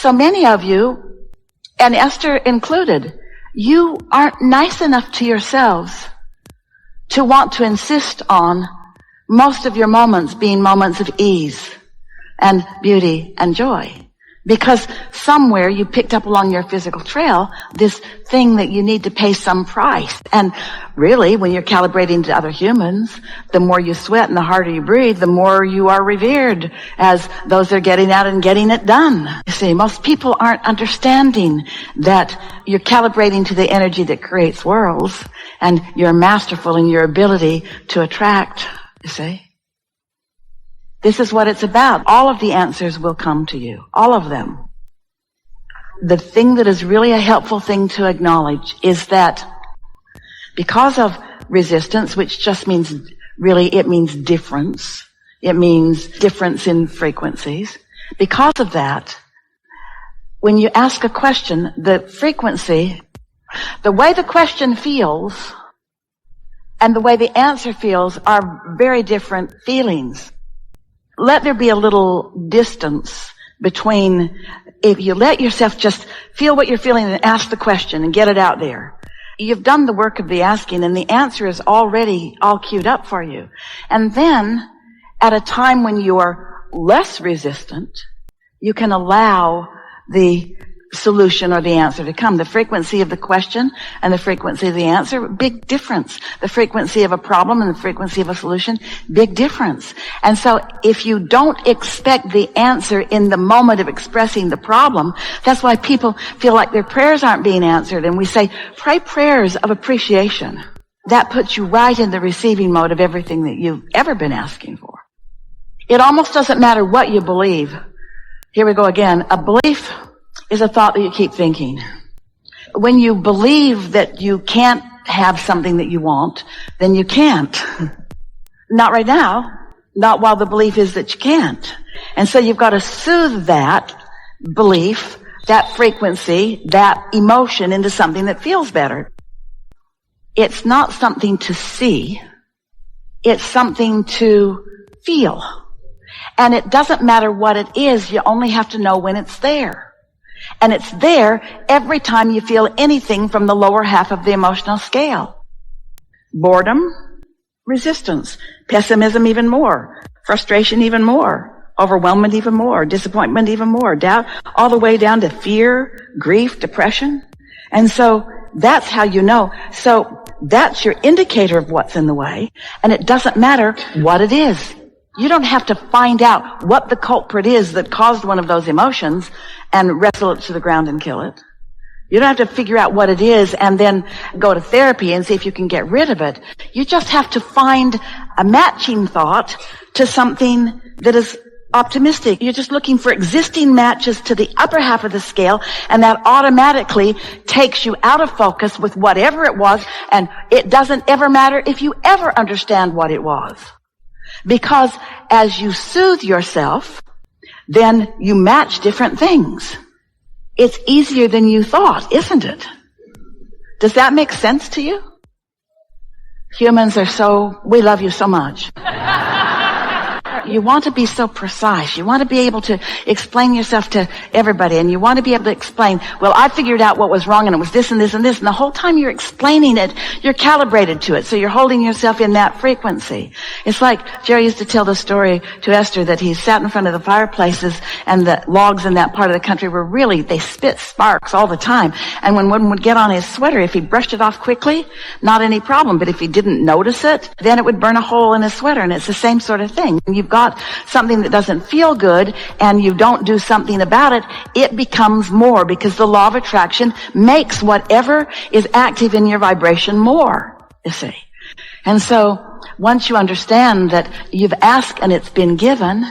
So many of you, and Esther included, you aren't nice enough to yourselves to want to insist on most of your moments being moments of ease and beauty and joy. Because somewhere you picked up along your physical trail this thing that you need to pay some price. And really, when you're calibrating to other humans, the more you sweat and the harder you breathe, the more you are revered as those that are getting out and getting it done. You see, most people aren't understanding that you're calibrating to the energy that creates worlds, and you're masterful in your ability to attract, you see. This is what it's about. All of the answers will come to you. All of them. The thing that is really a helpful thing to acknowledge is that because of resistance, which just means, really, it means difference. It means difference in frequencies. Because of that, when you ask a question, the frequency, the way the question feels and the way the answer feels are very different feelings. Let there be a little distance between, if you let yourself just feel what you're feeling and ask the question and get it out there. You've done the work of the asking and the answer is already all queued up for you. And then, at a time when you are less resistant, you can allow the solution or the answer to come. The frequency of the question and the frequency of the answer, big difference. The frequency of a problem and the frequency of a solution, big difference. And so if you don't expect the answer in the moment of expressing the problem, that's why people feel like their prayers aren't being answered. And we say, pray prayers of appreciation. That puts you right in the receiving mode of everything that you've ever been asking for. It almost doesn't matter what you believe. Here we go again. A belief is a thought that you keep thinking. When you believe that you can't have something that you want, then you can't. Not right now. Not while the belief is that you can't. And so you've got to soothe that belief, that frequency, that emotion into something that feels better. It's not something to see. It's something to feel. And it doesn't matter what it is. You only have to know when it's there. And it's there every time you feel anything from the lower half of the emotional scale. Boredom, resistance, pessimism even more, frustration even more, overwhelmment even more, disappointment even more, doubt, all the way down to fear, grief, depression. And so that's how you know. So that's your indicator of what's in the way, and it doesn't matter what it is. You don't have to find out what the culprit is that caused one of those emotions and wrestle it to the ground and kill it. You don't have to figure out what it is and then go to therapy and see if you can get rid of it. You just have to find a matching thought to something that is optimistic. You're just looking for existing matches to the upper half of the scale, and that automatically takes you out of focus with whatever it was, and it doesn't ever matter if you ever understand what it was. Because as you soothe yourself, then you match different things. It's easier than you thought, isn't it? Does that make sense to you? Humans are we love you so much. You want to be so precise. You want to be able to explain yourself to everybody, and you want to be able to explain, well, I figured out what was wrong, and it was this and this and this, and the whole time you're explaining it, you're calibrated to it, so you're holding yourself in that frequency. It's like Jerry used to tell the story to Esther that he sat in front of the fireplaces, and the logs in that part of the country they spit sparks all the time, and when one would get on his sweater, if he brushed it off quickly, not any problem, but if he didn't notice it, then it would burn a hole in his sweater, and it's the same sort of thing. You've got something that doesn't feel good and you don't do something about it, it becomes more, because the law of attraction makes whatever is active in your vibration more, you see. And so once you understand that you've asked and it's been given,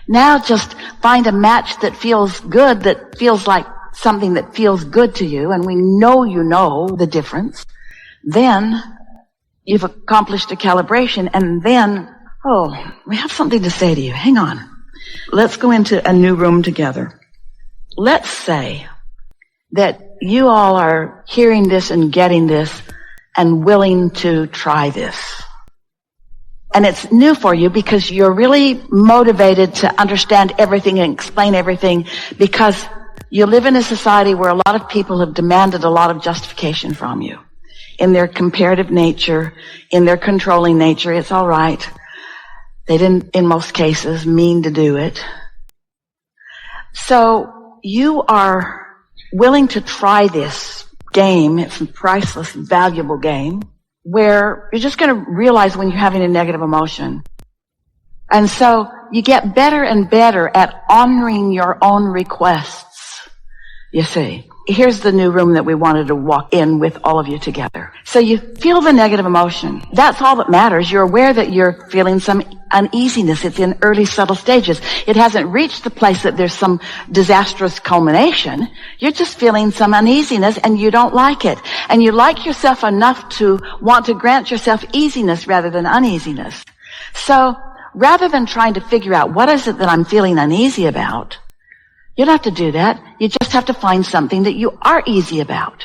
now just find a match that feels good, that feels like something that feels good to you, and we know you know the difference. Then you've accomplished a calibration, and then we have something to say to you. Hang on. Let's go into a new room together. Let's say that you all are hearing this and getting this and willing to try this. And it's new for you because you're really motivated to understand everything and explain everything, because You live in a society where a lot of people have demanded a lot of justification from you. In their comparative nature, in their controlling nature, it's all right. They didn't, in most cases, mean to do it. So you are willing to try this game. It's a priceless, valuable game where you're just going to realize when you're having a negative emotion. And so you get better and better at honoring your own requests, you see. Here's the new room that we wanted to walk in with all of you together. So you feel the negative emotion. That's all that matters. You're aware that you're feeling some uneasiness. It's in early subtle stages. It hasn't reached the place that there's some disastrous culmination. You're just feeling some uneasiness and you don't like it. And you like yourself enough to want to grant yourself easiness rather than uneasiness. So rather than trying to figure out what is it that I'm feeling uneasy about, you don't have to do that. You just have to find something that you are easy about.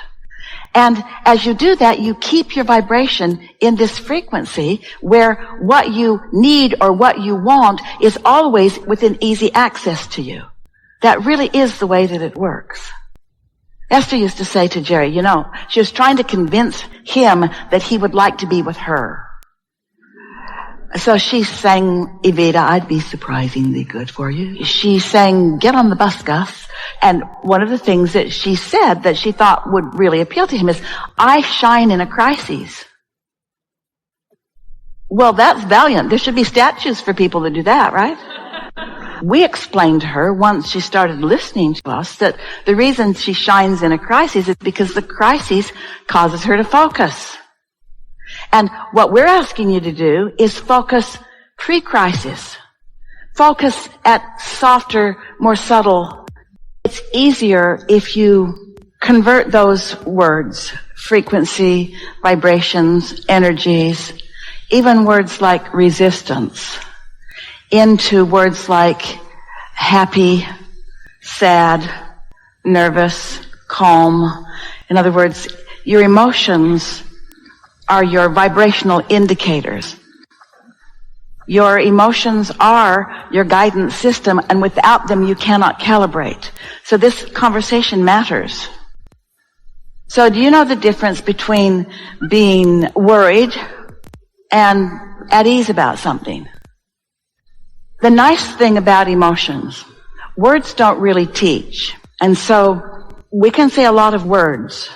And as you do that, you keep your vibration in this frequency where what you need or what you want is always within easy access to you. That really is the way that it works. Esther used to say to Jerry, she was trying to convince him that he would like to be with her. So she sang, Evita, I'd be surprisingly good for you. She sang, Get on the Bus, Gus. And one of the things that she said that she thought would really appeal to him is, I shine in a crisis. Well, that's valiant. There should be statues for people that do that, right? We explained to her once she started listening to us that the reason she shines in a crisis is because the crisis causes her to focus. And what we're asking you to do is focus pre-crisis. Focus at softer, more subtle. It's easier if you convert those words, frequency, vibrations, energies, even words like resistance, into words like happy, sad, nervous, calm. In other words, your emotions are your vibrational indicators. Your emotions are your guidance system, and without them you cannot calibrate. So this conversation matters. So do you know the difference between being worried and at ease about something? The nice thing about emotions, words don't really teach. And so we can say a lot of words,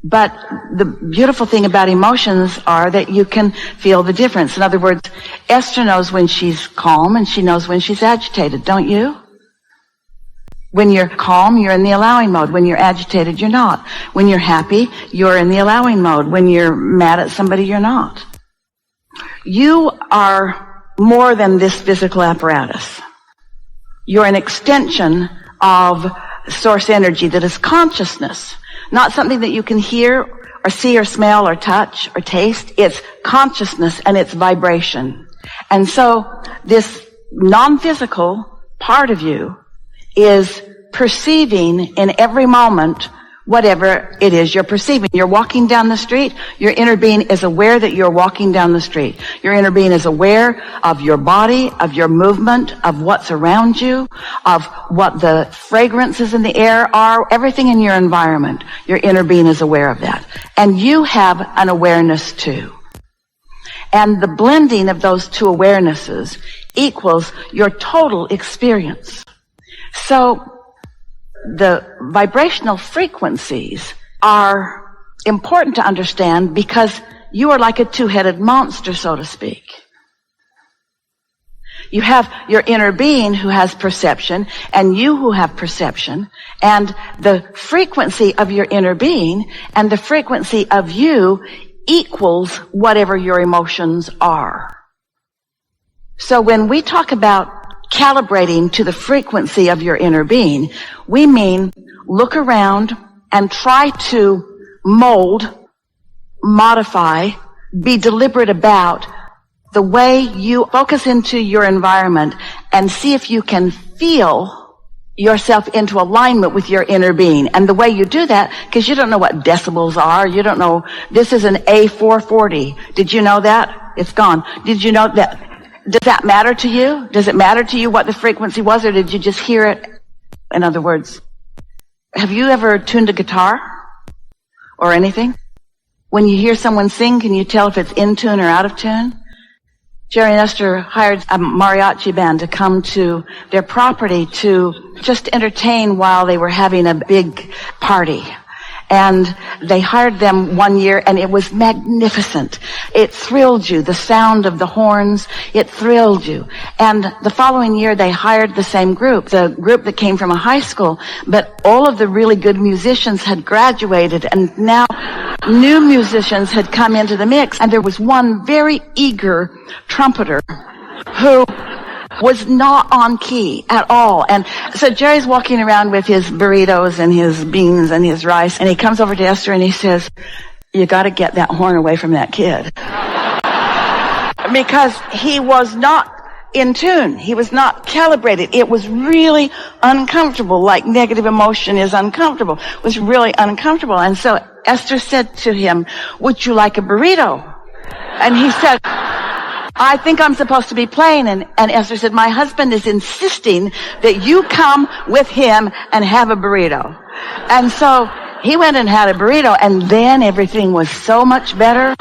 but the beautiful thing about emotions are that you can feel the difference. In other words, Esther knows when she's calm and she knows when she's agitated, don't you? When you're calm, you're in the allowing mode. When you're agitated, you're not. When you're happy, you're in the allowing mode. When you're mad at somebody, you're not. You are more than this physical apparatus. You're an extension of source energy that is consciousness. Not something that you can hear or see or smell or touch or taste. It's consciousness and it's vibration. And so this non-physical part of you is perceiving in every moment whatever it is you're perceiving. You're walking down the street, your inner being is aware that you're walking down the street. Your inner being is aware of your body, of your movement, of what's around you, of what the fragrances in the air are, everything in your environment. Your inner being is aware of that. And you have an awareness too. And the blending of those two awarenesses equals your total experience. So the vibrational frequencies are important to understand because you are like a two-headed monster, so to speak. You have your inner being who has perception and you who have perception, and the frequency of your inner being and the frequency of you equals whatever your emotions are. So when we talk about calibrating to the frequency of your inner being, we mean look around and try to mold, modify, be deliberate about the way you focus into your environment and see if you can feel yourself into alignment with your inner being. And the way you do that, because you don't know what decibels are, you don't know, this is an A440. Did you know that? It's gone. Did you know that? Does that matter to you? Does it matter to you what the frequency was, or did you just hear it? In other words, Have you ever tuned a guitar or anything? When you hear someone sing, can you tell if it's in tune or out of tune? Jerry and Esther hired a mariachi band to come to their property to just entertain while they were having a big party. And they hired them one year, and it was magnificent. It thrilled you. The sound of the horns, it thrilled you. And the following year, they hired the same group, the group that came from a high school, but all of the really good musicians had graduated, and now new musicians had come into the mix. And there was one very eager trumpeter who was not on key at all. And so Jerry's walking around with his burritos and his beans and his rice, and he comes over to Esther and he says, "You got to get that horn away from that kid." Because he was not in tune. He was not calibrated. It was really uncomfortable, like negative emotion is uncomfortable. It was really uncomfortable. And so Esther said to him, "Would you like a burrito?" And he said, "I think I'm supposed to be playing." And Esther said, "My husband is insisting that you come with him and have a burrito." And so he went and had a burrito, and then everything was so much better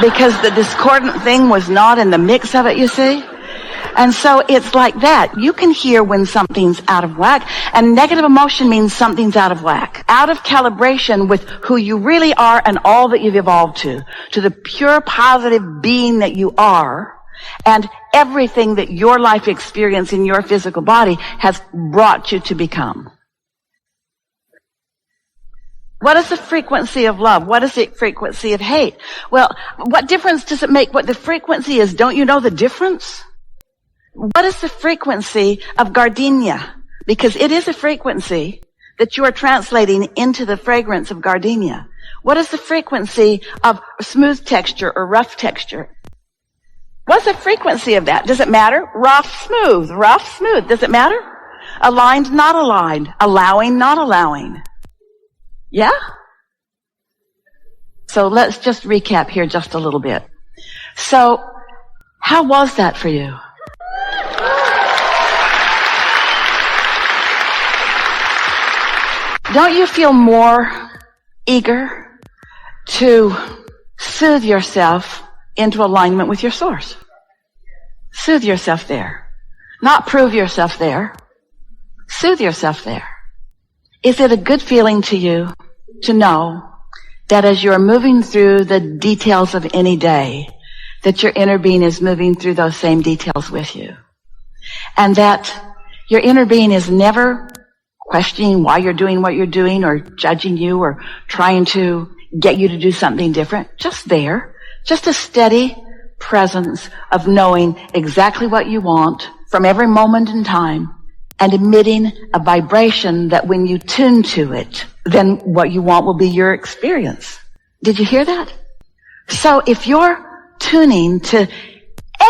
because the discordant thing was not in the mix of it, you see. And so it's like that. You can hear when something's out of whack, and negative emotion means something's out of whack, out of calibration with who you really are and all that you've evolved to the pure positive being that you are, and everything that your life experience in your physical body has brought you to become. What is the frequency of love? What is the frequency of hate? Well, what difference does it make what the frequency is? Don't you know the difference? What is the frequency of gardenia? Because it is a frequency that you are translating into the fragrance of gardenia. What is the frequency of smooth texture or rough texture? What's the frequency of that? Does it matter? Rough, smooth. Does it matter? Aligned, not aligned. Allowing, not allowing. Yeah? So let's just recap here just a little bit. So, how was that for you? Don't you feel more eager to soothe yourself into alignment with your source? Soothe yourself there. Not prove yourself there. Soothe yourself there. Is it a good feeling to you to know that as you're moving through the details of any day, that your inner being is moving through those same details with you? And that your inner being is never questioning why you're doing what you're doing or judging you or trying to get you to do something different. Just there. Just a steady presence of knowing exactly what you want from every moment in time and emitting a vibration that when you tune to it, then what you want will be your experience. Did you hear that? So if you're tuning to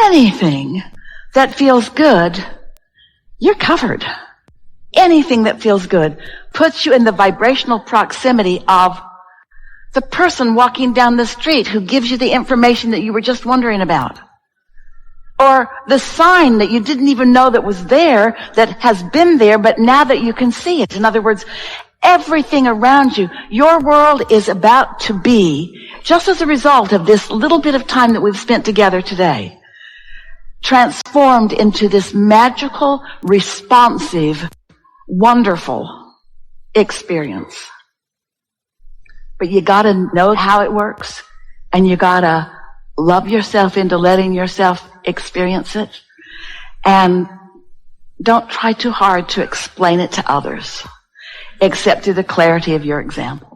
anything that feels good, you're covered. Anything that feels good puts you in the vibrational proximity of the person walking down the street who gives you the information that you were just wondering about. Or the sign that you didn't even know that was there, that has been there, but now that you can see it. In other words, everything around you, your world is about to be, just as a result of this little bit of time that we've spent together today, transformed into this magical, responsive, wonderful experience. But you gotta know how it works, and you gotta love yourself into letting yourself experience it, and don't try too hard to explain it to others, except through the clarity of your example.